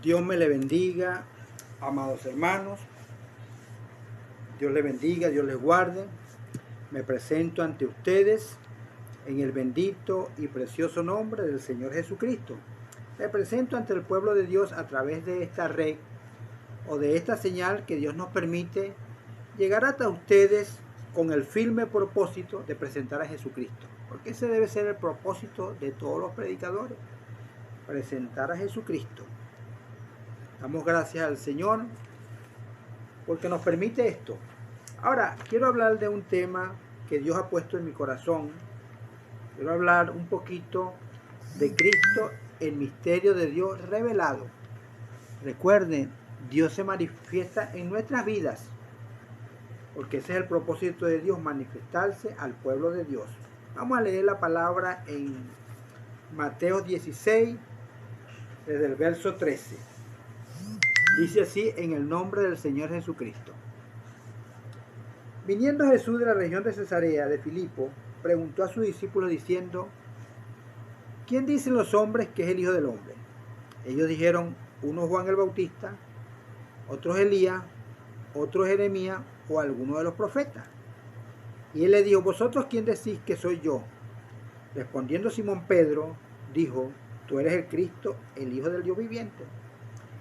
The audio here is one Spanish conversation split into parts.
Dios me le bendiga, amados hermanos. Dios les bendiga, Dios les guarde. Me presento ante ustedes en el bendito y precioso nombre del Señor Jesucristo. Me presento ante el pueblo de Dios a través de esta red o de esta señal que Dios nos permite llegar hasta ustedes con el firme propósito de presentar a Jesucristo. Porque ese debe ser el propósito de todos los predicadores, presentar a Jesucristo. Damos gracias al Señor porque nos permite esto. Ahora, quiero hablar de un tema que Dios ha puesto en mi corazón. Quiero hablar un poquito de Cristo, el misterio de Dios revelado. Recuerden, Dios se manifiesta en nuestras vidas, porque ese es el propósito de Dios, manifestarse al pueblo de Dios. Vamos a leer la palabra en Mateo 16, desde el verso 13. Dice así, en el nombre del Señor Jesucristo. Viniendo Jesús de la región de Cesarea de Filipo, preguntó a sus discípulos diciendo: ¿quién dicen los hombres que es el Hijo del Hombre? Ellos dijeron, uno Juan el Bautista, otros Elías, otros Jeremías o alguno de los profetas. Y él le dijo, ¿vosotros quién decís que soy yo? Respondiendo Simón Pedro, dijo, tú eres el Cristo, el Hijo del Dios viviente.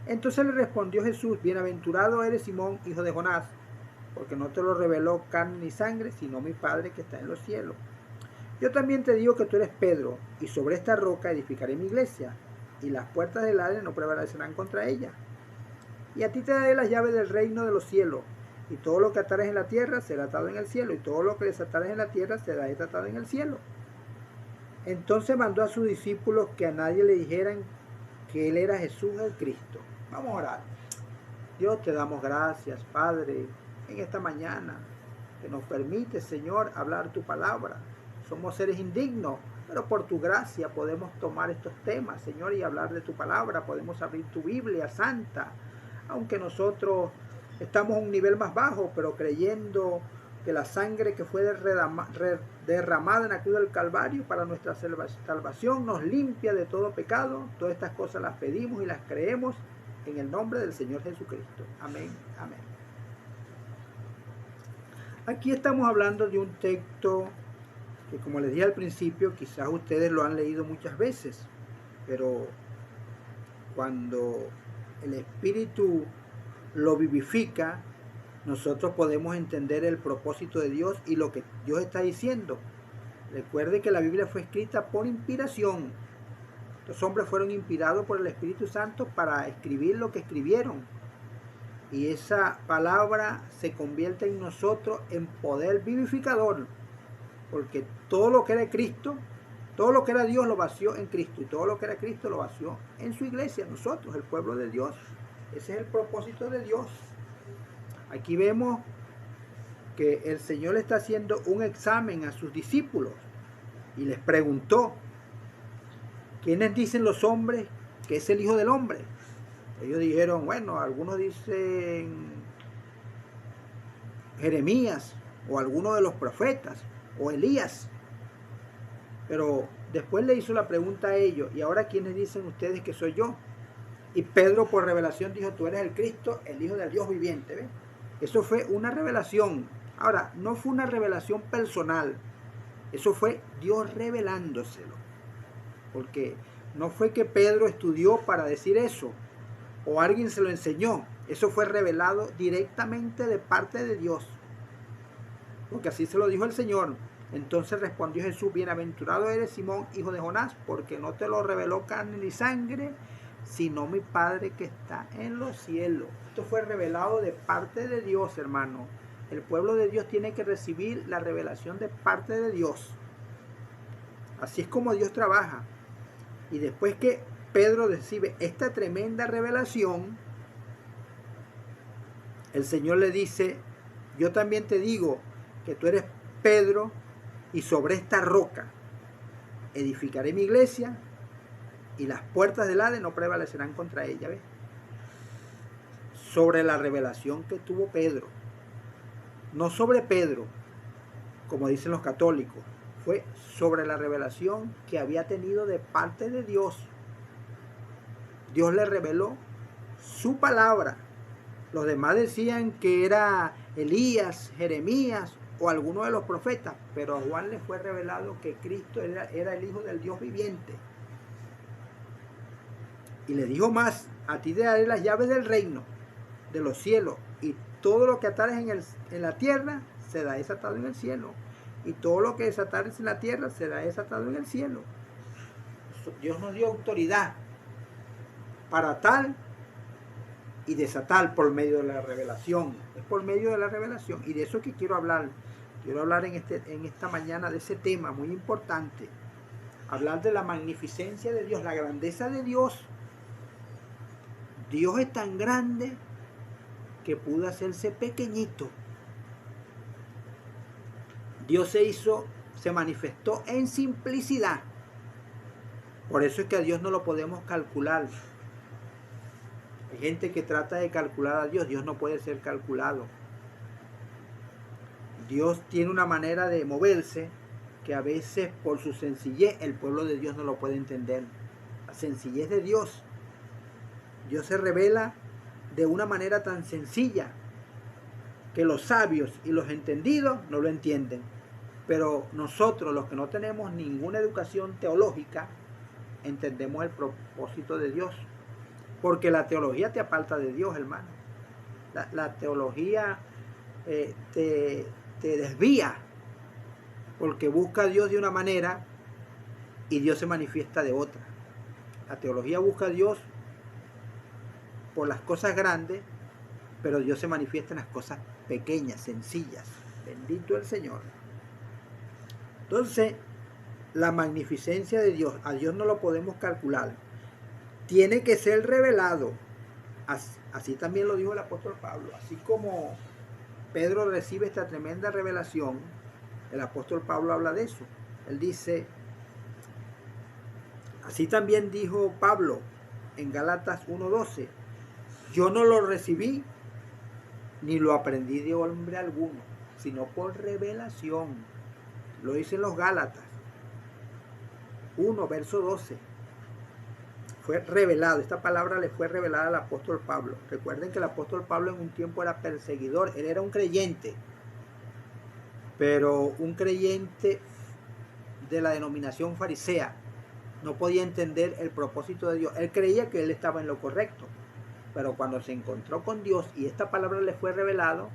Entonces le respondió Jesús, bienaventurado eres Simón, hijo de Jonás, porque no te lo reveló carne ni sangre, sino mi Padre que está en los cielos. Yo también te digo que tú eres Pedro, y sobre esta roca edificaré mi iglesia, y las puertas del Hades no prevalecerán contra ella. Y a ti te daré las llaves del reino de los cielos, y todo lo que atares en la tierra será atado en el cielo, y todo lo que desatares en la tierra será desatado en el cielo. Entonces mandó a sus discípulos que a nadie le dijeran que él era Jesús el Cristo. Vamos a orar. Dios, te damos gracias, Padre, en esta mañana, que nos permite, Señor, hablar tu palabra. Somos seres indignos, pero por tu gracia podemos tomar estos temas, Señor, y hablar de tu palabra. Podemos abrir tu Biblia santa, aunque nosotros estamos a un nivel más bajo, pero creyendo que la sangre que fue derramada en la cruz del Calvario para nuestra salvación nos limpia de todo pecado. Todas estas cosas las pedimos y las creemos en el nombre del Señor Jesucristo. Amén, amén. Aquí estamos hablando de un texto que, como les dije al principio, quizás ustedes lo han leído muchas veces, pero cuando el Espíritu lo vivifica, nosotros podemos entender el propósito de Dios y lo que Dios está diciendo. Recuerde que la Biblia fue escrita por inspiración. Los hombres fueron inspirados por el Espíritu Santo para escribir lo que escribieron. Y esa palabra se convierte en nosotros en poder vivificador. Porque todo lo que era Cristo, todo lo que era Dios lo vació en Cristo. Y todo lo que era Cristo lo vació en su iglesia, nosotros, el pueblo de Dios. Ese es el propósito de Dios. Aquí vemos que el Señor le está haciendo un examen a sus discípulos y les preguntó, ¿quiénes dicen los hombres que es el Hijo del Hombre? Ellos dijeron, bueno, algunos dicen Jeremías o alguno de los profetas o Elías. Pero después le hizo la pregunta a ellos, ¿y ahora quiénes dicen ustedes que soy yo? Y Pedro por revelación dijo, tú eres el Cristo, el Hijo del Dios viviente. ¿Ves? Eso fue una revelación. Ahora, no fue una revelación personal. Eso fue Dios revelándoselo. Porque no fue que Pedro estudió para decir eso, o alguien se lo enseñó. Eso fue revelado directamente de parte de Dios. Porque así se lo dijo el Señor. Entonces respondió Jesús, bienaventurado eres Simón, hijo de Jonás, porque no te lo reveló carne ni sangre, sino mi Padre que está en los cielos. Esto fue revelado de parte de Dios, hermano. El pueblo de Dios tiene que recibir la revelación de parte de Dios. Así es como Dios trabaja. Y después que Pedro recibe esta tremenda revelación, el Señor le dice, yo también te digo que tú eres Pedro, y sobre esta roca edificaré mi iglesia, y las puertas del Hades no prevalecerán contra ella. ¿Ves? Sobre la revelación que tuvo Pedro. No sobre Pedro, como dicen los católicos. Fue sobre la revelación que había tenido de parte de Dios. Dios le reveló su palabra. Los demás decían que era Elías, Jeremías o alguno de los profetas, pero a Juan le fue revelado que Cristo era el Hijo del Dios viviente. Y le dijo más: a ti te daré las llaves del reino, de los cielos, y todo lo que atares en la tierra será desatado en el cielo, y todo lo que desatares en la tierra será desatado en el cielo. Dios nos dio autoridad para tal y desatar por medio de la revelación. Es por medio de la revelación, y de eso que quiero hablar. Quiero hablar en esta mañana de ese tema muy importante. Hablar de la magnificencia de Dios, la grandeza de Dios. Dios es tan grande que pudo hacerse pequeñito. Dios se manifestó en simplicidad. Por eso es que a Dios no lo podemos calcular. Hay gente que trata de calcular a Dios. Dios no puede ser calculado. Dios tiene una manera de moverse que a veces por su sencillez el pueblo de Dios no lo puede entender. La sencillez de Dios. Dios se revela de una manera tan sencilla que los sabios y los entendidos no lo entienden. Pero nosotros, los que no tenemos ninguna educación teológica, entendemos el propósito de Dios. Porque la teología te aparta de Dios, hermano. La teología te desvía, porque busca a Dios de una manera y Dios se manifiesta de otra. La teología busca a Dios por las cosas grandes, pero Dios se manifiesta en las cosas pequeñas, sencillas. Bendito el Señor. Entonces, la magnificencia de Dios, a Dios no lo podemos calcular. Tiene que ser revelado. Así también lo dijo el apóstol Pablo. Así como Pedro recibe esta tremenda revelación, el apóstol Pablo habla de eso. Él dice, así también dijo Pablo en Gálatas 1:12, yo no lo recibí ni lo aprendí de hombre alguno, sino por revelación. Lo dicen los Gálatas 1, verso 12. Fue revelado, esta palabra le fue revelada al apóstol Pablo. Recuerden que el apóstol Pablo en un tiempo era perseguidor, él era un creyente, pero un creyente de la denominación farisea. No podía entender el propósito de Dios. Él creía que él estaba en lo correcto, pero cuando se encontró con Dios y esta palabra le fue revelado,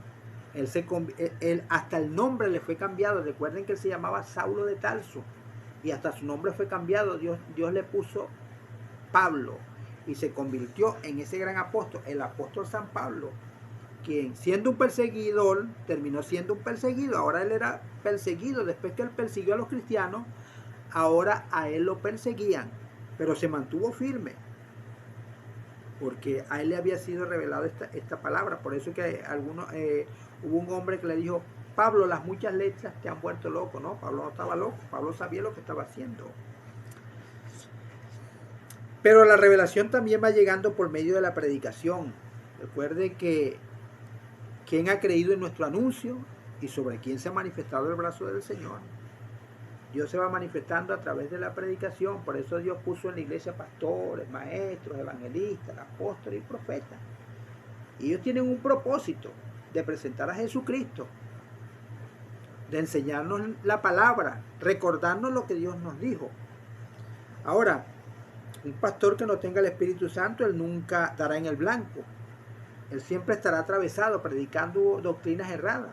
él hasta el nombre le fue cambiado. Recuerden que él se llamaba Saulo de Tarso y hasta su nombre fue cambiado. Dios le puso Pablo y se convirtió en ese gran apóstol, el apóstol San Pablo, quien siendo un perseguidor terminó siendo un perseguido. Ahora él era perseguido. Después que él persiguió a los cristianos, ahora a él lo perseguían, pero se mantuvo firme porque a él le había sido revelado esta palabra. Por eso que hubo un hombre que le dijo, Pablo, las muchas letras te han vuelto loco. No, Pablo no estaba loco, Pablo sabía lo que estaba haciendo. Pero la revelación también va llegando por medio de la predicación. Recuerde que quién ha creído en nuestro anuncio y sobre quién se ha manifestado el brazo del Señor. Dios se va manifestando a través de la predicación. Por eso Dios puso en la iglesia pastores, maestros, evangelistas, apóstoles y profetas. Y ellos tienen un propósito de presentar a Jesucristo, de enseñarnos la palabra, recordarnos lo que Dios nos dijo. Ahora, un pastor que no tenga el Espíritu Santo, él nunca dará en el blanco. Él siempre estará atravesado predicando doctrinas erradas.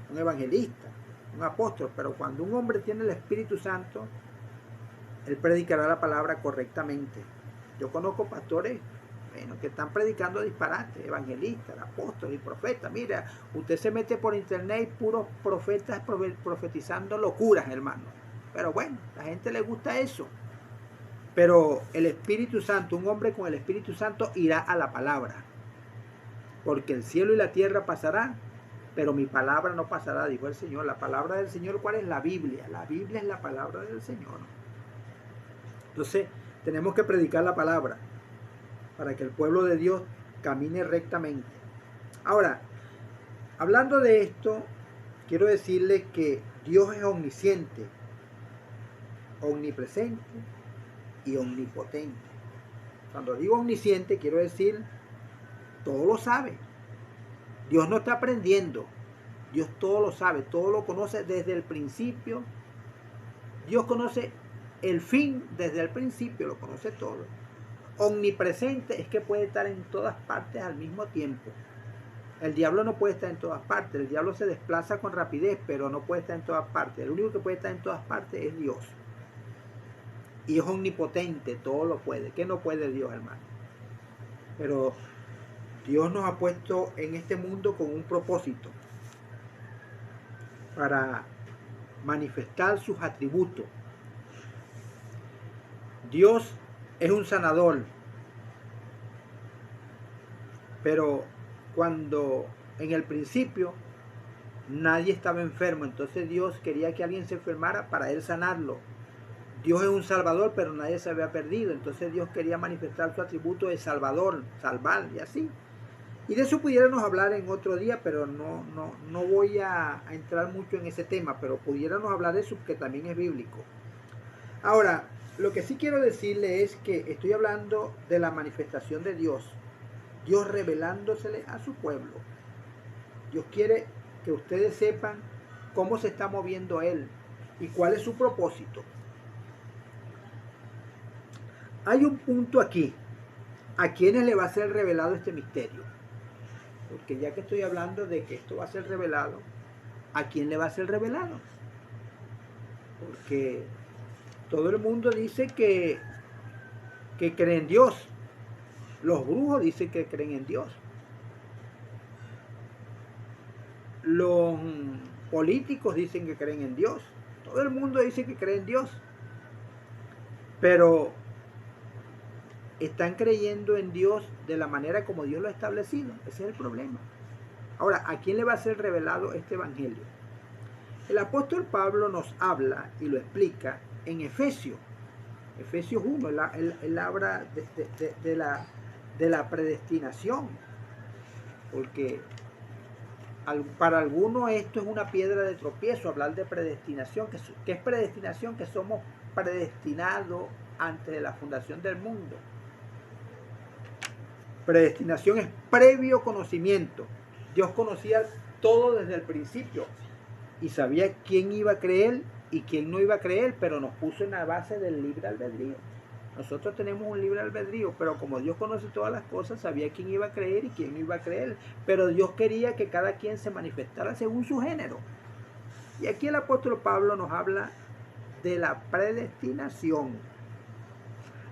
Un evangelista, un apóstol, pero cuando un hombre tiene el Espíritu Santo, él predicará la palabra correctamente. Yo conozco pastores que están predicando disparate, evangelistas, apóstoles y profetas. Mira, usted se mete por internet y puros profetas profetizando locuras, hermano. Pero bueno, a la gente le gusta eso. Pero el Espíritu Santo, un hombre con el Espíritu Santo irá a la palabra. Porque el cielo y la tierra pasarán, pero mi palabra no pasará, dijo el Señor. La palabra del Señor, ¿cuál es? La Biblia. La Biblia es la palabra del Señor. Entonces, tenemos que predicar la palabra para que el pueblo de Dios camine rectamente. Ahora, hablando de esto, quiero decirles que Dios es omnisciente, omnipresente y omnipotente. Cuando digo omnisciente, quiero decir todo lo sabe. Dios no está aprendiendo. Dios todo lo sabe, todo lo conoce desde el principio. Dios conoce el fin desde el principio, lo conoce todo. Omnipresente es que puede estar en todas partes al mismo tiempo. El diablo no puede estar en todas partes. El diablo se desplaza con rapidez, pero no puede estar en todas partes. El único que puede estar en todas partes es Dios. Y es omnipotente, todo lo puede. ¿Qué no puede Dios, hermano? Pero Dios nos ha puesto en este mundo con un propósito para manifestar sus atributos. Dios es un sanador, pero cuando en el principio nadie estaba enfermo, entonces Dios quería que alguien se enfermara para él sanarlo. Dios es un salvador, pero nadie se había perdido, entonces Dios quería manifestar su atributo de salvador, salvar y así. Y de eso pudiéramos hablar en otro día, pero no voy a entrar mucho en ese tema, pero pudiéramos hablar de eso porque también es bíblico. Ahora, lo que sí quiero decirle es que estoy hablando de la manifestación de Dios. Dios revelándosele a su pueblo. Dios quiere que ustedes sepan cómo se está moviendo Él y cuál es su propósito. Hay un punto aquí. ¿A quiénes le va a ser revelado este misterio? Porque ya que estoy hablando de que esto va a ser revelado, ¿a quién le va a ser revelado? Porque todo el mundo dice que cree en Dios. Los brujos dicen que creen en Dios. Los políticos dicen que creen en Dios. Todo el mundo dice que cree en Dios. Pero están creyendo en Dios de la manera como Dios lo ha establecido. Ese es el problema. Ahora, ¿a quién le va a ser revelado este evangelio? El apóstol Pablo nos habla y lo explica en Efesios 1. Él habla de la predestinación. Porque para algunos esto es una piedra de tropiezo, hablar de predestinación. ¿Qué es predestinación? Que somos predestinados antes de la fundación del mundo. Predestinación es previo conocimiento. Dios conocía todo desde el principio y sabía quién iba a creer y quién no iba a creer, pero nos puso en la base del libre albedrío. Nosotros tenemos un libre albedrío, pero como Dios conoce todas las cosas, sabía quién iba a creer y quién no iba a creer. Pero Dios quería que cada quien se manifestara según su género. Y aquí el apóstol Pablo nos habla de la predestinación.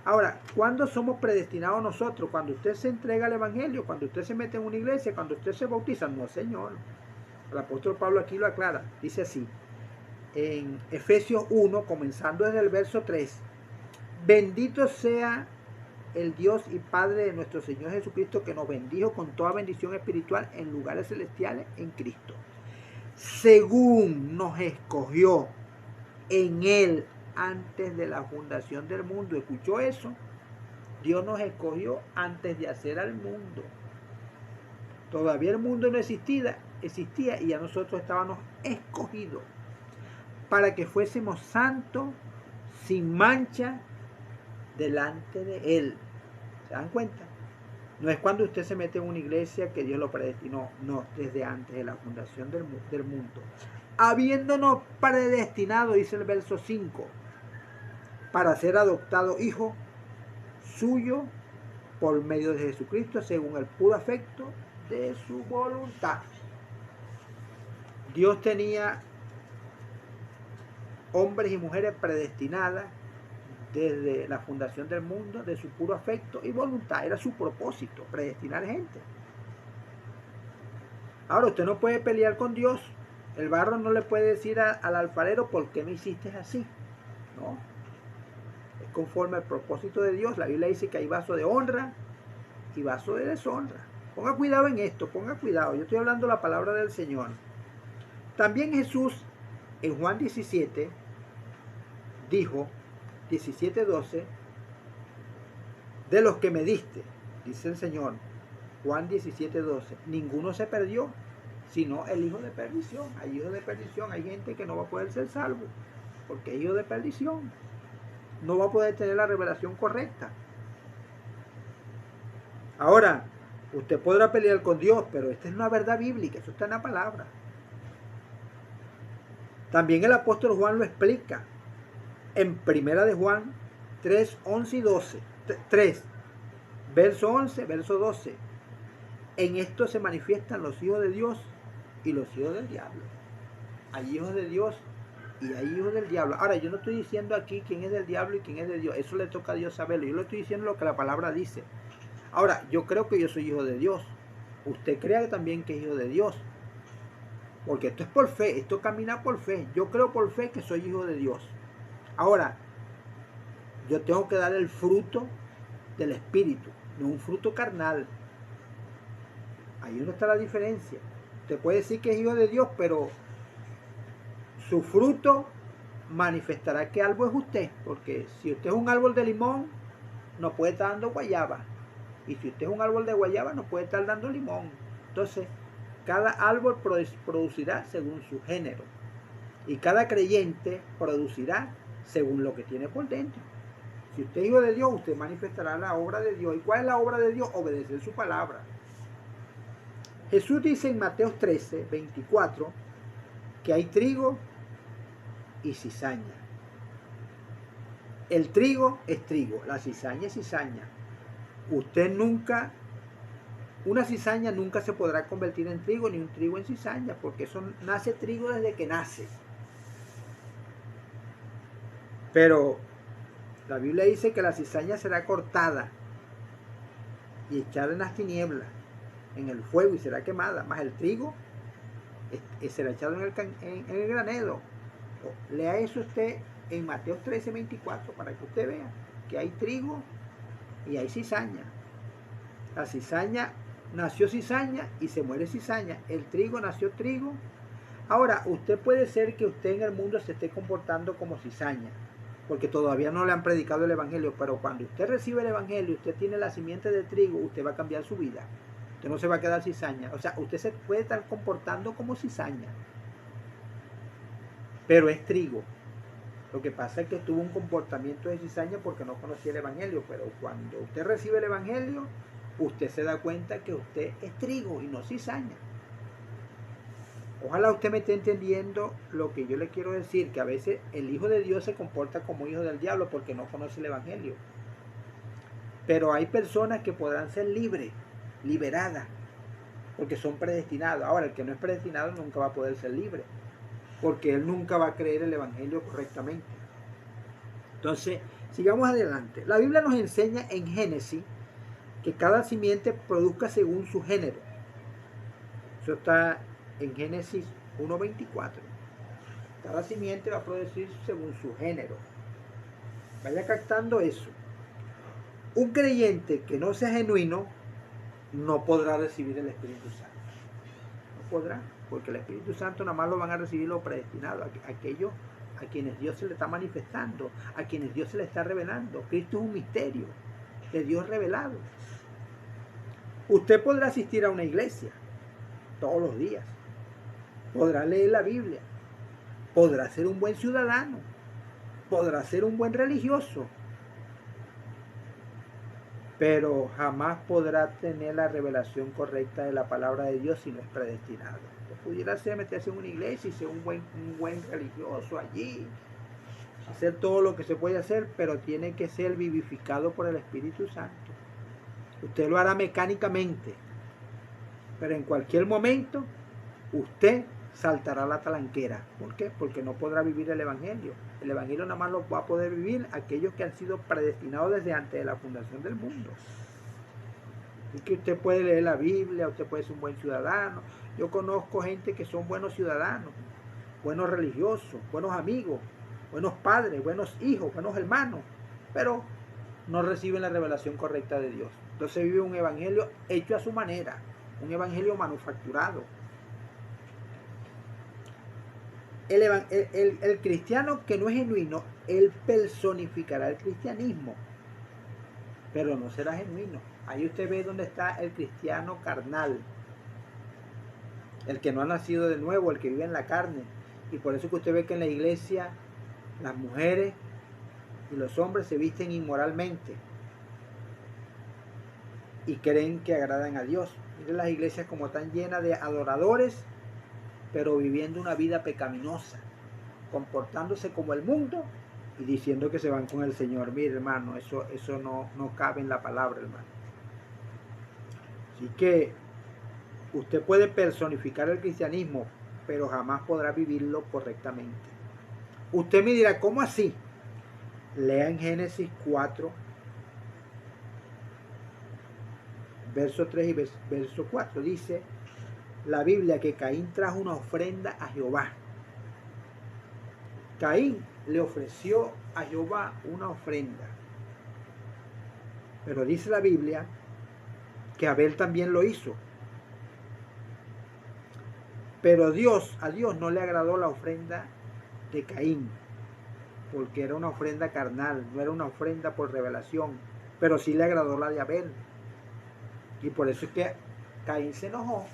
Ahora, ¿cuándo somos predestinados nosotros? Cuando usted se entrega al evangelio, cuando usted se mete en una iglesia, cuando usted se bautiza. No, Señor. El apóstol Pablo aquí lo aclara. Dice así, en Efesios 1, comenzando desde el verso 3. Bendito sea el Dios y Padre de nuestro Señor Jesucristo, que nos bendijo con toda bendición espiritual en lugares celestiales en Cristo, según nos escogió en Él antes de la fundación del mundo. ¿Escuchó eso? Dios nos escogió antes de hacer al mundo. Todavía el mundo no existía y ya nosotros estábamos escogidos para que fuésemos santos, sin mancha, delante de Él. ¿Se dan cuenta? No es cuando usted se mete en una iglesia que Dios lo predestinó. No, desde antes de la fundación del mundo. Habiéndonos predestinado, dice el verso 5, para ser adoptado hijo suyo por medio de Jesucristo, según el puro afecto de su voluntad. Dios tenía hombres y mujeres predestinadas desde la fundación del mundo, de su puro afecto y voluntad. Era su propósito, predestinar gente. Ahora, usted no puede pelear con Dios. El barro no le puede decir al alfarero, ¿por qué me hiciste así? No. Es conforme al propósito de Dios. La Biblia dice que hay vaso de honra y vaso de deshonra. Ponga cuidado en esto, ponga cuidado. Yo estoy hablando la palabra del Señor. También Jesús, en Juan 17, dijo, 17:12, de los que me diste, dice el Señor, Juan 17:12, ninguno se perdió, sino el hijo de perdición. Hay hijos de perdición, hay gente que no va a poder ser salvo, porque es hijo de perdición. No va a poder tener la revelación correcta. Ahora, Usted podrá pelear con Dios, pero esta es una verdad bíblica, eso está en la palabra. También el apóstol Juan lo explica en Primera de Juan 3, 11 y 12. 3, verso 11, verso 12. En esto se manifiestan los hijos de Dios y los hijos del diablo. Hay hijos de Dios y hay hijos del diablo. Ahora, yo no estoy diciendo aquí quién es del diablo y quién es de Dios. Eso le toca a Dios saberlo. Yo le estoy diciendo lo que la palabra dice. Ahora, yo creo que yo soy hijo de Dios. Usted crea también que es hijo de Dios. Porque esto es por fe, esto camina por fe. Yo creo por fe que soy hijo de Dios. Ahora, yo tengo que dar el fruto del Espíritu, no un fruto carnal. Ahí no está la diferencia. Usted puede decir que es hijo de Dios, pero su fruto manifestará qué árbol es usted. Porque si usted es un árbol de limón, no puede estar dando guayaba. Y si usted es un árbol de guayaba, no puede estar dando limón. Entonces, cada árbol producirá según su género. Y cada creyente producirá según lo que tiene por dentro. Si usted es hijo de Dios, usted manifestará la obra de Dios. ¿Y cuál es la obra de Dios? Obedecer su palabra. Jesús dice en Mateo 13, 24, que hay trigo y cizaña. El trigo es trigo, la cizaña es cizaña. Una cizaña nunca se podrá convertir en trigo, ni un trigo en cizaña, porque eso nace trigo desde que nace. Pero la Biblia dice que la cizaña será cortada y echada en las tinieblas, en el fuego, y será quemada, más el trigo será echado en el granero. Lea eso usted en Mateo 13, 24, para que usted vea que hay trigo y hay cizaña. La cizaña nació cizaña y se muere cizaña. El trigo nació trigo. Ahora, usted puede ser que usted en el mundo se esté comportando como cizaña, porque todavía no le han predicado el evangelio, pero cuando usted recibe el evangelio, usted tiene la simiente de trigo, usted va a cambiar su vida. Usted no se va a quedar cizaña. O sea, usted se puede estar comportando como cizaña, pero es trigo. Lo que pasa es que tuvo un comportamiento de cizaña porque no conocía el evangelio, pero cuando usted recibe el evangelio, usted se da cuenta que usted es trigo y no cizaña. Ojalá usted me esté entendiendo lo que yo le quiero decir, que a veces el hijo de Dios se comporta como hijo del diablo porque no conoce el evangelio. Pero hay personas que podrán ser liberadas, porque son predestinados. Ahora, el que no es predestinado nunca va a poder ser libre, porque él nunca va a creer el evangelio correctamente. Entonces, sigamos adelante. La Biblia nos enseña en Génesis que cada simiente produzca según su género. Eso está en Génesis 1:24. Cada simiente va a producir según su género. Vaya captando eso. Un creyente que no sea genuino no podrá recibir el Espíritu Santo. No podrá, porque el Espíritu Santo nada más lo van a recibir los predestinados, aquellos a quienes Dios se le está manifestando, a quienes Dios se le está revelando. Cristo es un misterio de Dios revelado. Usted podrá asistir a una iglesia todos los días, podrá leer la Biblia, podrá ser un buen ciudadano, podrá ser un buen religioso, pero jamás podrá tener la revelación correcta de la palabra de Dios si no es predestinado. Usted pudiera meterse en una iglesia y ser un buen religioso allí, hacer todo lo que se puede hacer, pero tiene que ser vivificado por el Espíritu Santo. Usted lo hará mecánicamente, pero en cualquier momento usted saltará la talanquera. ¿Por qué? Porque no podrá vivir el evangelio. El evangelio nada más lo va a poder vivir aquellos que han sido predestinados desde antes de la fundación del mundo. Y que usted puede leer la Biblia, usted puede ser un buen ciudadano. Yo conozco gente que son buenos ciudadanos, buenos religiosos, buenos amigos, buenos padres, buenos hijos, buenos hermanos, pero no reciben la revelación correcta de Dios. Entonces vive un evangelio hecho a su manera, un evangelio manufacturado. El cristiano que no es genuino, él personificará el cristianismo, pero no será genuino. Ahí usted ve dónde está el cristiano carnal, el que no ha nacido de nuevo, el que vive en la carne. Y por eso que usted ve que en la iglesia las mujeres y los hombres se visten inmoralmente. y creen que agradan a Dios. Miren las iglesias como están llenas de adoradores, pero viviendo una vida pecaminosa, comportándose como el mundo y diciendo que se van con el Señor. Mire, hermano, eso no cabe en la palabra, hermano. Así que usted puede personificar el cristianismo, pero jamás podrá vivirlo correctamente. Usted me dirá, ¿cómo así? Lea en Génesis 4, verso 3 y verso 4. Dice la Biblia que Caín trajo una ofrenda a Jehová. Caín le ofreció a Jehová una ofrenda. Pero dice la Biblia que Abel también lo hizo. Pero a Dios no le agradó la ofrenda de Caín, porque era una ofrenda carnal, no era una ofrenda por revelación, pero sí le agradó la de Abel. Y por eso es que Caín se enojó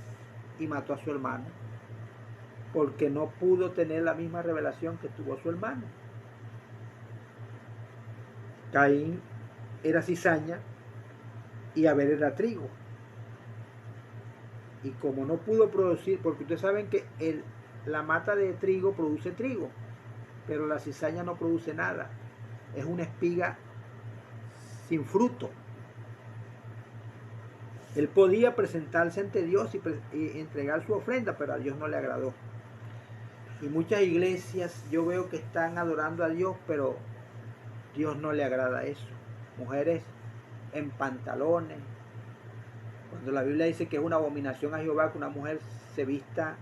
y mató a su hermano, porque no pudo tener la misma revelación que tuvo su hermano. Caín era cizaña y Abel era trigo. Y como no pudo producir, porque ustedes saben que la mata de trigo produce trigo, pero la cizaña no produce nada. Es una espiga sin fruto. Él podía presentarse ante Dios y entregar su ofrenda, pero a Dios no le agradó. Y muchas iglesias yo veo que están adorando a Dios, pero Dios no le agrada eso. Mujeres en pantalones. Cuando la Biblia dice que es una abominación a Jehová que una mujer se vista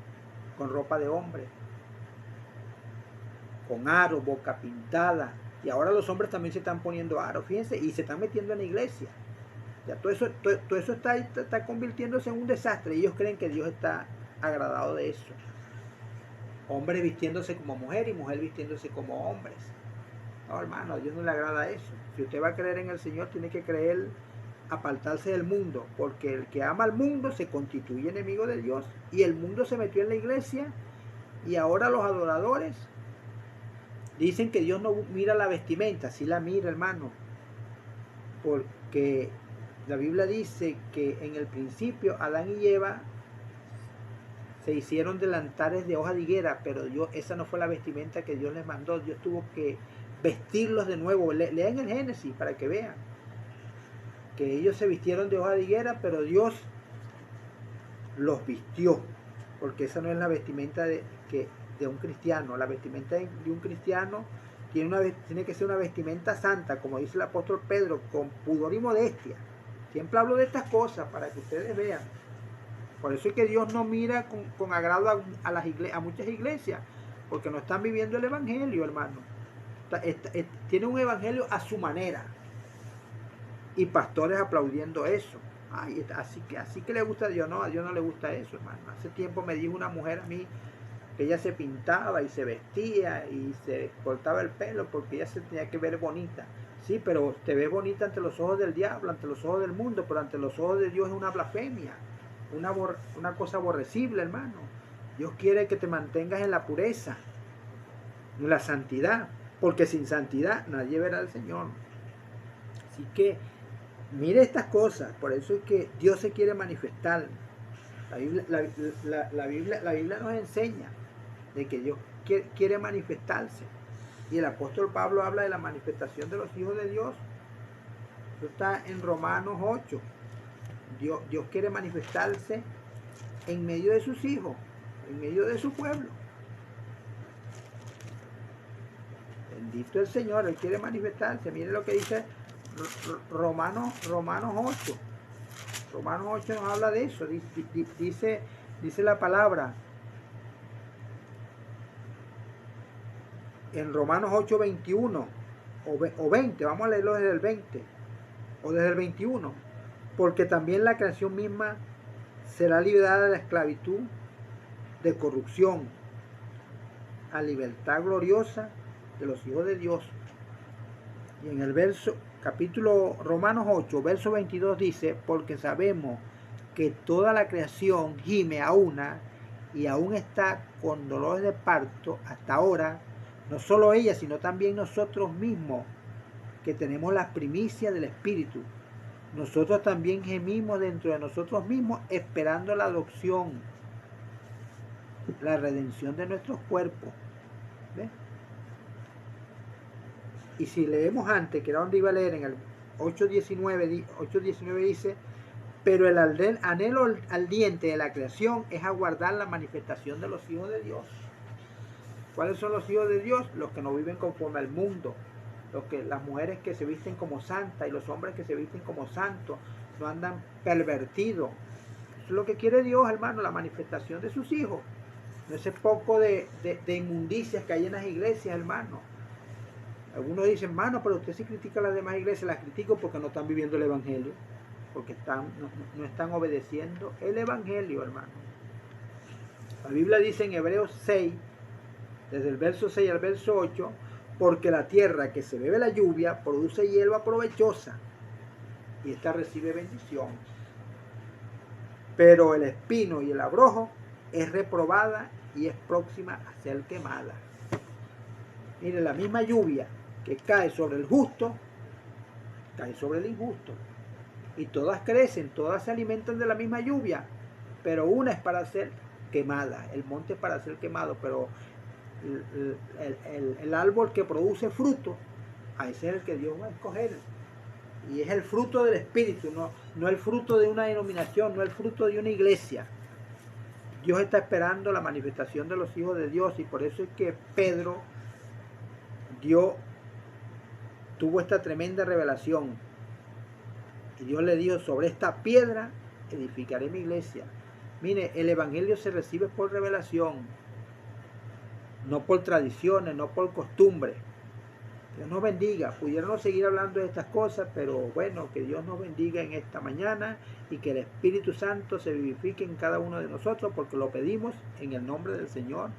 con ropa de hombre, con aro, boca pintada. Y ahora los hombres también se están poniendo aro, fíjense, y se están metiendo en la iglesia. Ya todo eso está convirtiéndose en un desastre. Y ellos creen que Dios está agradado de eso. Hombres vistiéndose como mujer y mujer vistiéndose como hombres. No, hermano, a Dios no le agrada eso. Si usted va a creer en el Señor, tiene que creer, apartarse del mundo, porque el que ama al mundo se constituye enemigo de Dios. Y el mundo se metió en la iglesia y ahora los adoradores dicen que Dios no mira la vestimenta. Sí la mira, hermano, porque la Biblia dice que en el principio Adán y Eva se hicieron delantares de hoja de higuera, pero esa no fue la vestimenta que Dios les mandó. Dios tuvo que vestirlos de nuevo. Lean el Génesis para que vean que ellos se vistieron de hoja de higuera, pero Dios los vistió, porque esa no es la vestimenta de un cristiano. La vestimenta de un cristiano tiene que ser una vestimenta santa, como dice el apóstol Pedro, con pudor y modestia. Siempre hablo de estas cosas para que ustedes vean. Por eso es que Dios no mira con agrado a muchas iglesias, porque no están viviendo el evangelio, hermano. Tiene un evangelio a su manera. Y pastores aplaudiendo eso. Ay, así que le gusta a Dios. No, a Dios no le gusta eso, hermano. Hace tiempo me dijo una mujer a mí que ella se pintaba y se vestía y se cortaba el pelo porque ella se tenía que ver bonita. Sí, pero te ves bonita ante los ojos del diablo, ante los ojos del mundo, pero ante los ojos de Dios es una blasfemia, una cosa aborrecible, hermano. Dios quiere que te mantengas en la pureza, en la santidad, porque sin santidad nadie verá al Señor. Así que mire estas cosas, por eso es que Dios se quiere manifestar. La Biblia nos enseña de que Dios quiere manifestarse. Y el apóstol Pablo habla de la manifestación de los hijos de Dios. Eso está en Romanos 8. Dios quiere manifestarse en medio de sus hijos, en medio de su pueblo. Bendito el Señor, Él quiere manifestarse. Mire lo que dice Romanos 8. Romanos 8 nos habla de eso. Dice la palabra en Romanos 8, 21 o 20. Vamos a leerlo desde el 20 o desde el 21. Porque también la creación misma será liberada de la esclavitud de corrupción a libertad gloriosa de los hijos de Dios. Y en el capítulo Romanos 8, verso 22 dice: porque sabemos que toda la creación gime a una y aún está con dolores de parto hasta ahora, no solo ella, sino también nosotros mismos, que tenemos las primicias del Espíritu. nosotros también gemimos dentro de nosotros mismos esperando la adopción, la redención de nuestros cuerpos. ¿Ves? Y si leemos antes, que era donde iba a leer, en el 8.19 dice: pero el anhelo ardiente de la creación es aguardar la manifestación de los hijos de Dios. ¿Cuáles son los hijos de Dios? Los que no viven conforme al mundo, las mujeres que se visten como santas y los hombres que se visten como santos, no andan pervertidos. Eso es lo que quiere Dios, hermano, la manifestación de sus hijos. No ese poco de inmundicias que hay en las iglesias, hermano. Algunos dicen: hermano, pero usted sí critica a las demás iglesias. Las critico porque no están viviendo el evangelio, porque no están obedeciendo el evangelio, hermano. La Biblia dice en Hebreos 6, desde el verso 6 al verso 8: porque la tierra que se bebe la lluvia produce hierba provechosa, y esta recibe bendición. Pero el espino y el abrojo es reprobada y es próxima a ser quemada. Mire, la misma lluvia que cae sobre el justo, cae sobre el injusto. Y todas crecen, todas se alimentan de la misma lluvia, pero una es para ser quemada, el monte es para ser quemado, pero el árbol que produce fruto, a ese es el que Dios va a escoger. Y es el fruto del Espíritu, no el fruto de una denominación, no el fruto de una iglesia. Dios está esperando la manifestación de los hijos de Dios, y por eso es que Pedro tuvo esta tremenda revelación. Y Dios le dijo: sobre esta piedra edificaré mi iglesia. Mire, el evangelio se recibe por revelación, no por tradiciones, no por costumbres. Dios nos bendiga. Pudiéramos seguir hablando de estas cosas, pero bueno, que Dios nos bendiga en esta mañana y que el Espíritu Santo se vivifique en cada uno de nosotros, porque lo pedimos en el nombre del Señor